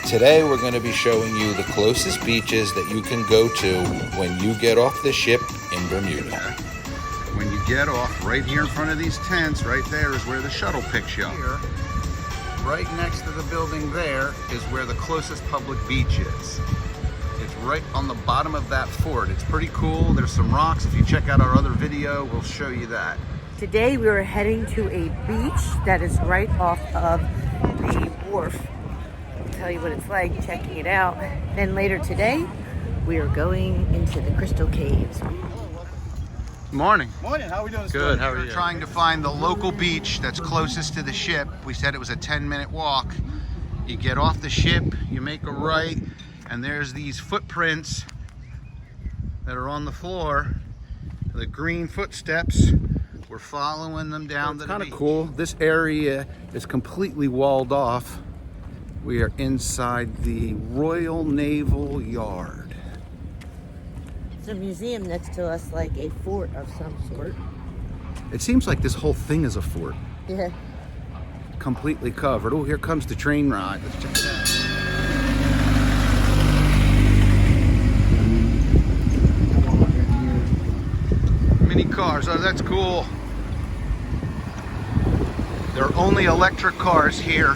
Today we're going to be showing you the closest beaches that you can go to when you get off the ship in Bermuda. When you get off, right here in front of these tents, right there is where the shuttle picks you up. Here, right next to the building there is where the closest public beach is. It's right on the bottom of that fort. It's pretty cool. There's some rocks. If you check out our other video, we'll show you that. Today we are heading to a beach that is right off of the wharf. I'll tell you what it's like checking it out. Then later today, we are going into the Crystal Caves. Morning. Morning, how are we doing this Good, morning? how are you? Trying to find the local beach that's closest to the ship. We said it was a 10-minute walk. You get off the ship, you make a right, and there's these footprints that are on the floor. The green footsteps. We're following them down to the beach. It's kind of cool. This area is completely walled off. We are inside the Royal Naval Yard. It's a museum next to us, like a fort of some sort. It seems like this whole thing is a fort. Yeah. Completely covered. Oh, here comes the train ride. Let's check it out. Mini cars. Oh, that's cool. There are only electric cars here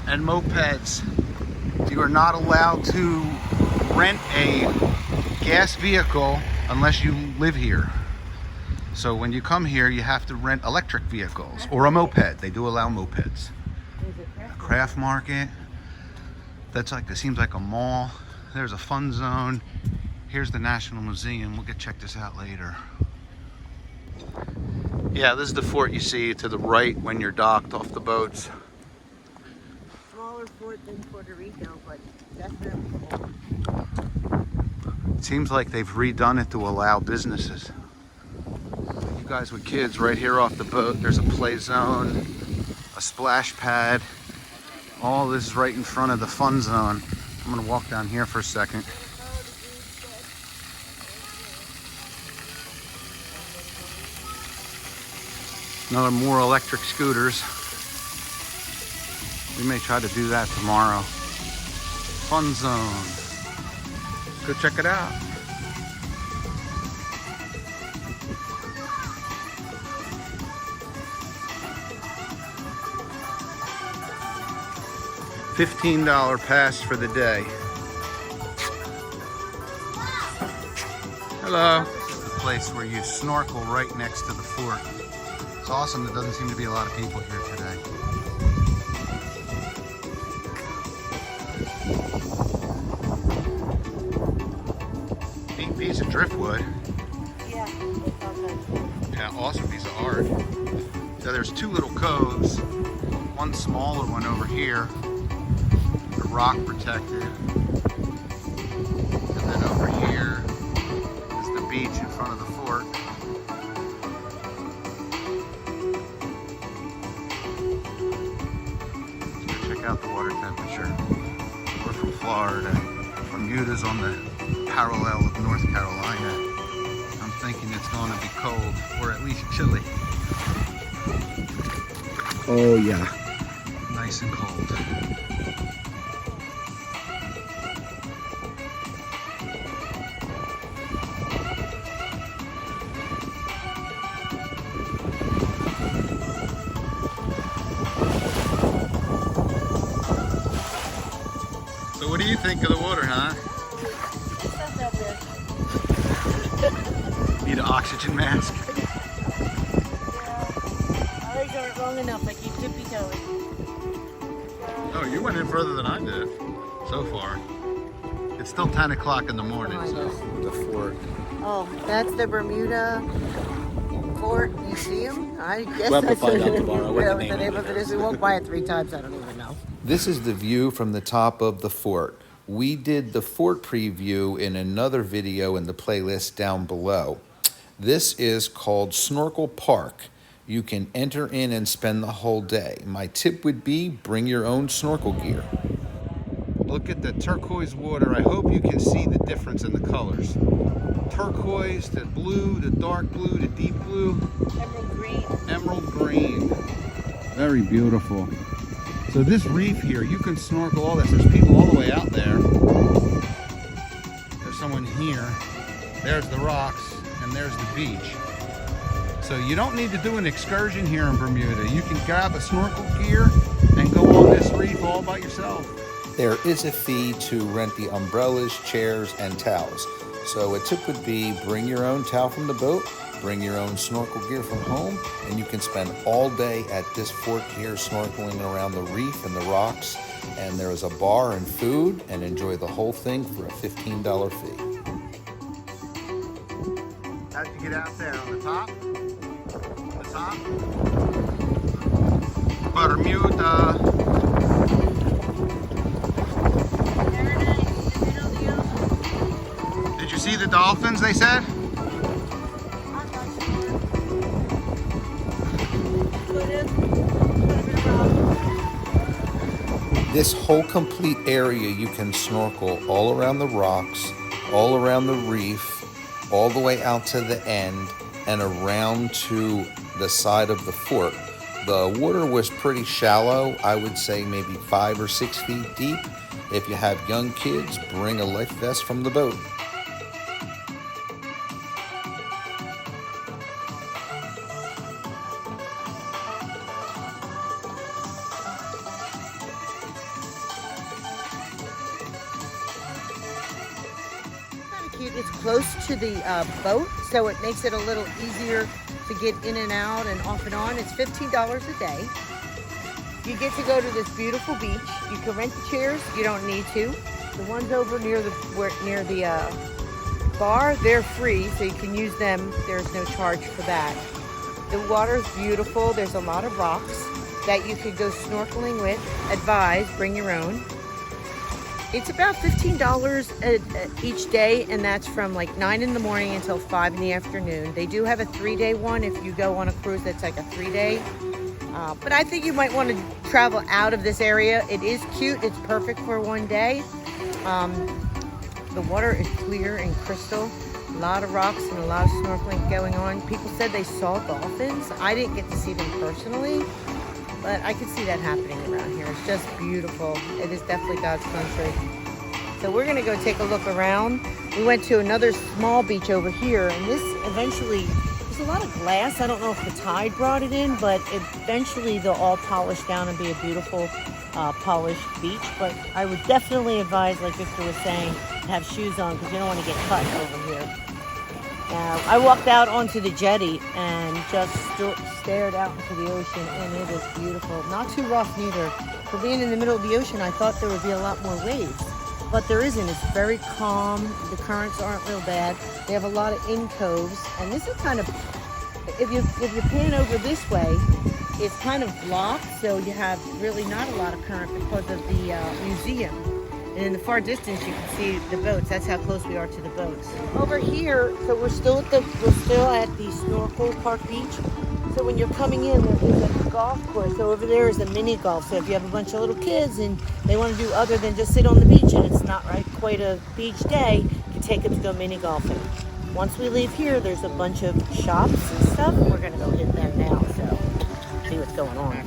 and mopeds. You are not allowed to rent a gas vehicle unless you live here. So when you come here, you have to rent electric vehicles or a moped. They do allow mopeds. A craft market. That's like, it seems like a mall. There's a fun zone. Here's the National Museum. We'll check this out later. Yeah, this is the fort you see to the right when you're docked off the boats. Smaller fort than Puerto Rico, but definitely cool. It seems like they've redone it to allow businesses. You guys with kids, right here off the boat, there's a play zone, a splash pad. All this is right in front of the fun zone. I'm gonna walk down here for a second. Another more electric scooters. We may try to do that tomorrow. Fun zone. Go check it out. $15 pass for the day. Hello. This is the place where you snorkel right next to the fort. It's awesome. There doesn't seem to be a lot of people here today. Neat piece of driftwood. Yeah. Yeah, awesome piece of art. So there's two little coves. One smaller one over here. The rock protected. And then over here is the beach in front of the fort. Out the water temperature. We're from Florida. Bermuda's on the parallel of North Carolina. I'm thinking it's going to be cold, or at least chilly. Oh yeah. Nice and cold. So what do you think of the water, huh? Need an oxygen mask? Yeah. I legs aren't long enough. I keep tippy-toeing. Oh, you went in further than I did so far. It's still 10 o'clock in the morning, so the fort. Oh, that's the Bermuda Fort Museum? I guess We'll have to that's find what out tomorrow what the name of it is. We walked by it 3 times. I don't even know. This is the view from the top of the fort. We did the fort preview in another video in the playlist down below. This is called Snorkel Park. You can enter in and spend the whole day. My tip would be bring your own snorkel gear. Look at the turquoise water. I hope you can see the difference in the colors. Turquoise, the blue, the dark blue, the deep blue. Emerald green. Emerald green. Very beautiful. So this reef here, you can snorkel all this. There's people all the way out there. There's someone here. There's the rocks, and there's the beach. So you don't need to do an excursion here in Bermuda. You can grab a snorkel gear and go on this reef all by yourself. There is a fee to rent the umbrellas, chairs, and towels. So a tip would be bring your own towel from the boat, bring your own snorkel gear from home, and you can spend all day at this fort here snorkeling around the reef and the rocks. And there is a bar and food, and enjoy the whole thing for a $15 fee. How'd you get out there? On the top? On the top? Bermuda. Did you see the dolphins, they said? This whole complete area you can snorkel all around the rocks, all around the reef, all the way out to the end and around to the side of the fort. The water was pretty shallow, I would say maybe 5 or 6 feet deep. If you have young kids, bring a life vest from the boat. It's close to the boat, so it makes it a little easier to get in and out and off and on. It's $15 a day. You get to go to this beautiful beach. You can rent the chairs. You don't need to. The ones over near the bar, they're free, so you can use them. There's no charge for that. The water's beautiful. There's a lot of rocks that you could go snorkeling with. Advise, bring your own. It's about $15 each day, and that's from like 9 in the morning until 5 in the afternoon. They do have a 3-day one if you go on a cruise that's like a 3-day. But I think you might want to travel out of this area. It is cute. It's perfect for one day. The water is clear and crystal. A lot of rocks and a lot of snorkeling going on. People said they saw dolphins. I didn't get to see them personally, but I could see that happening around here. It's just beautiful. It is definitely God's country. So we're gonna go take a look around. We went to another small beach over here, and this eventually, there's a lot of glass. I don't know if the tide brought it in, but eventually they'll all polish down and be a beautiful polished beach. But I would definitely advise, like Victor was saying, to have shoes on because you don't want to get cut over here. I walked out onto the jetty and just stared out into the ocean, and it is beautiful. Not too rough neither. For being in the middle of the ocean, I thought there would be a lot more waves, but there isn't. It's very calm. The currents aren't real bad. They have a lot of in-coves, and this is kind of, if you pan over this way, it's kind of blocked, so you have really not a lot of current because of the museum. And in the far distance, you can see the boats. That's how close we are to the boats. Over here, so we're still at the Snorkel Park beach. So when you're coming in, there is a golf course. So over there is a mini golf. So if you have a bunch of little kids and they want to do other than just sit on the beach and it's not quite a beach day, you can take them to go mini golfing. Once we leave here, there's a bunch of shops and stuff. We're gonna go hit them now. So see what's going on.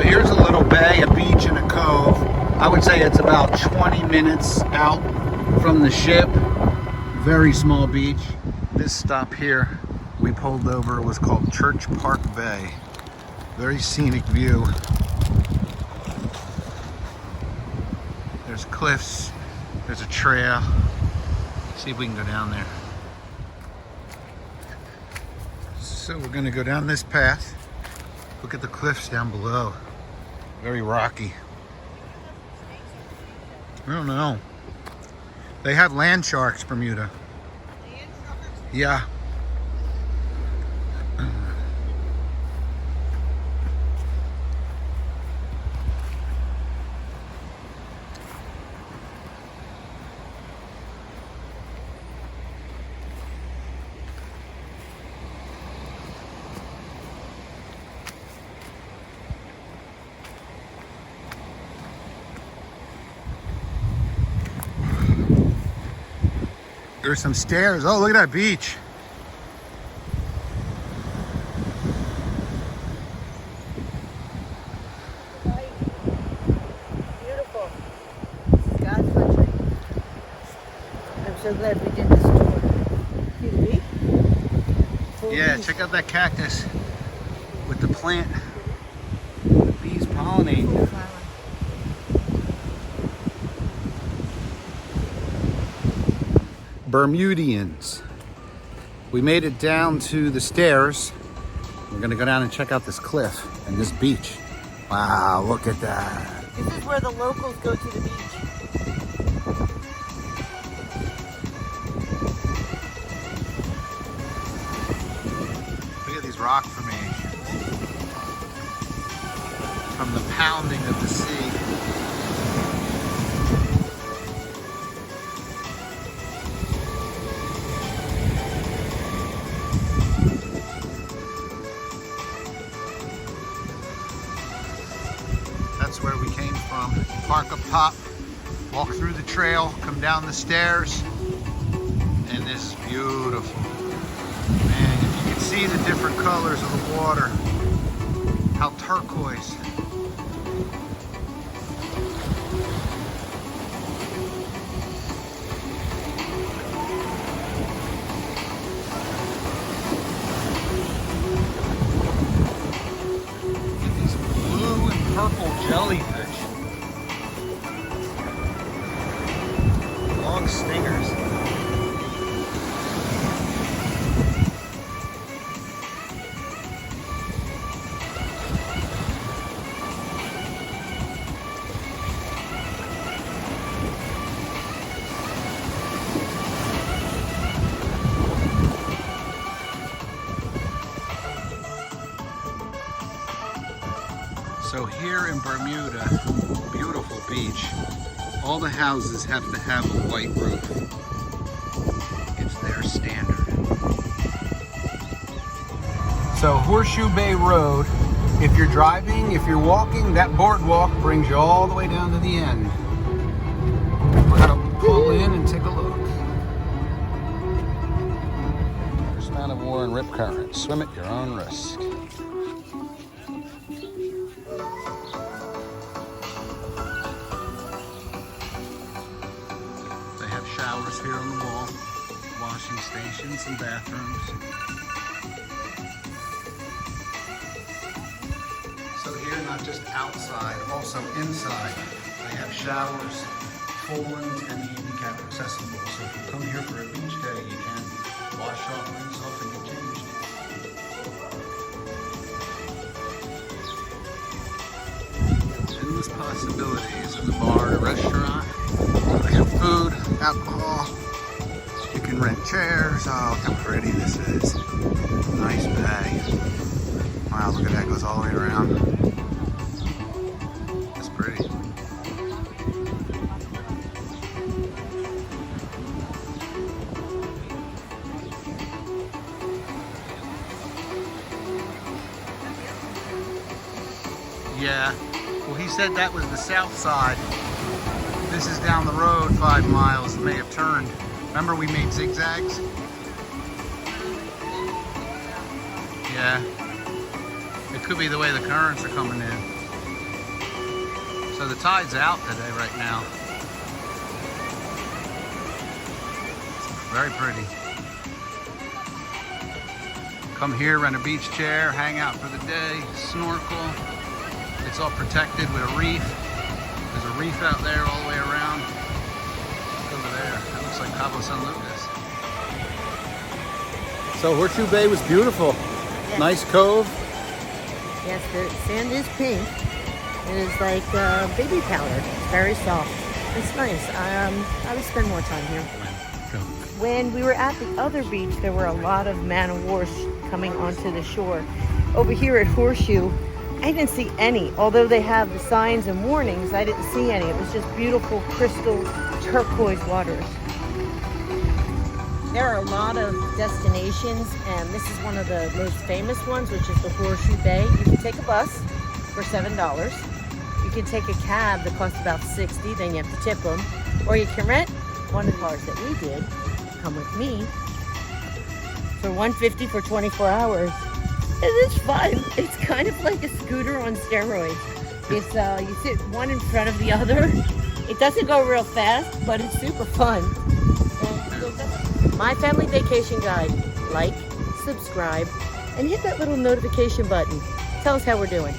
Here's a little bay, a beach, and a cove. I would say it's about 20 minutes out from the ship. Very small beach. This stop here we pulled over was called Church Park Bay. Very scenic view. There's cliffs, there's a trail. See if we can go down there. So we're gonna go down this path. Look at the cliffs down below. Very rocky. I don't know. They have land sharks, Bermuda. Yeah. There's some stairs. Oh, look at that beach. Beautiful. This is God's country. I'm so glad we did this tour. See the beach? Full Yeah, beach. check out that cactus with the plant. The bees pollinating. Bermudians. We made it down to the stairs. We're gonna go down and check out this cliff and this beach. Wow, look at that. This is where the locals go to the beach. Look at these rock formations from the pounding of the sea. That's where we came from. Park up top, walk through the trail, come down the stairs, and this is beautiful. Man, if you can see the different colors of the water, how turquoise. Purple jellyfish. Long stingers. So here in Bermuda, beautiful beach, all the houses have to have a white roof. It's their standard. So Horseshoe Bay Road, if you're driving, if you're walking, that boardwalk brings you all the way down to the end. We're gonna pull in and take a look. There's not a war and rip current. Swim at your own risk. Showers here on the wall, washing stations and bathrooms. So here, not just outside, also inside, they have showers, full ones and handicap accessible. So if you come here for a beach day, you can wash off, rinse off, and get changed. Endless possibilities in the bar and restaurant. They have food, alcohol, you can rent chairs. Oh, look how pretty this is. Nice bay. Wow, look at that, goes all the way around. It's pretty. Yeah, well he said that was the south side. This is down the road 5 miles. It may have turned. Remember we made zigzags? Yeah. It could be the way the currents are coming in. So the tide's out today right now. Very pretty. Come here, rent a beach chair, hang out for the day, snorkel. It's all protected with a reef. There's a reef out there all the way around. Over there. That looks like Cabo San Lucas. So Horseshoe Bay was beautiful. Yes. Nice cove. Yes, the sand is pink. It is like baby powder. It's very soft. It's nice. I would spend more time here. When we were at the other beach, there were a lot of man-o-wars coming onto the shore. Over here at Horseshoe, I didn't see any. Although they have the signs and warnings, I didn't see any. It was just beautiful crystal turquoise waters. There are a lot of destinations, and this is one of the most famous ones, which is the Horseshoe Bay. You can take a bus for $7. You can take a cab that costs about $60, then you have to tip them. Or you can rent one of the cars that we did, come with me, for $150 for 24 hours. It is fun. It's kind of like a scooter on steroids. It's you sit one in front of the other. It doesn't go real fast, but it's super fun. My Family Vacation Guide. Like, subscribe, and hit that little notification button. Tell us how we're doing.